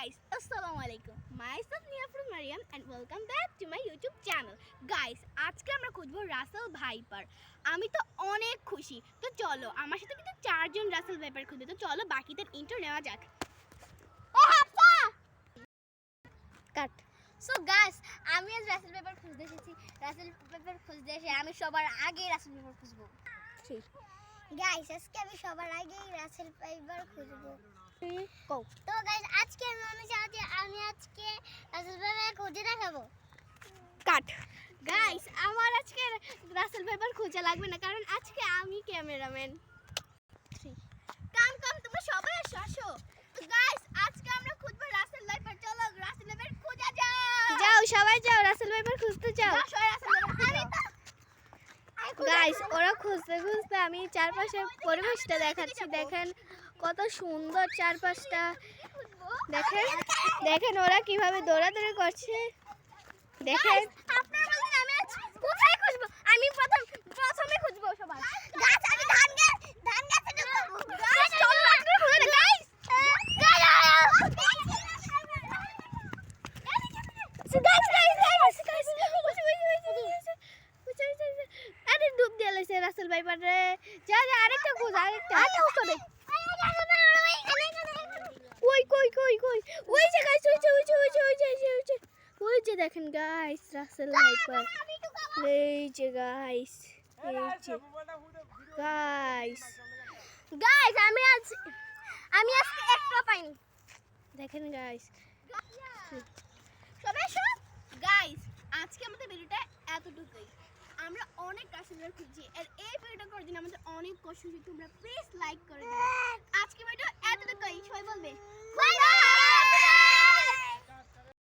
guys, assalamualaikum. Myself Niafruz Mariam and welcome back to my YouTube channel. Guys, আজকে আমরা খুঁজবো Russell viper. আমি তো অনেক খুশি। তো চলো আমার সাথে কিন্তু চারজন রাসেল ভাইপার খুঁজবে। তো চলো বাকিদের ইন্ট্রো নেওয়া যাক। ও হাফসা কাট। সো গাইস, আমি আজ রাসেল ভাইপার খুঁজতে এসেছি। রাসেল ভাইপার খুঁজতে এসে আমি সবার আগে রাসেল ভাইপার খুঁজবো। গাইস আজকে আমি সবার আগে রাসেল ভাইপার খুঁজবো। কও। তো গাইস আজকে আমি আজকে রাসেল ভাইপার খুঁজে দেখাবো। কাট। গাইস আমার আজকে রাসেল ভাইপার খোঁজা লাগবে না কারণ আজকে আমি ক্যামেরাম্যান। কাম তোমরা সবাই আসো। তো গাইস আজকে আমরা খুঁজবো রাসেল ভাইপার। চলো রাসেল ভাইপার খোঁজা যাও। যাও সবাই যাও রাসেল ভাইপার খুঁজতে যাও। গাইস ওরা খুঁজতে খুঁজতে আমি চারপাশের পরিবেশটা দেখাচ্ছি। দেখেন কত সুন্দর চারপাশটা। দেখেন ওরা কিভাবে দৌড়াদৌড়ি করছে। দেখেন আপনারা বলেন আমি আজ কোথায় খুঁজবো? আমি প্রথমে খুঁজবো সবাই। গাছ আমি ধান গাছে ঢুকবো। গাইস চলো আপনারা খুঁজে গাইস। আরে ডুব দিয়ে লাইছে রাসেল ভাইপার রে। যা আরেকটা খোঁজ আরেকটা করে। কই ওই যে গাইস ওই যে দেখেন গাইস রাসেল ভাইপার। এই যে গাইস আমি আজকে একটা পাইনি। দেখেন গাইস সবাই সব গাইস আজকে আমাদের ভিডিওটা এতটুকুই। আমরা অনেক কাস্টমার খুঁজছি আর এই ভিডিওটা করার জন্য আমাদের অনেক কষ্ট হচ্ছে। তোমরা প্লিজ লাইক করে দিও। আজকে ভিডিও এতটুকুই। সবাই বলবে বাই বাই।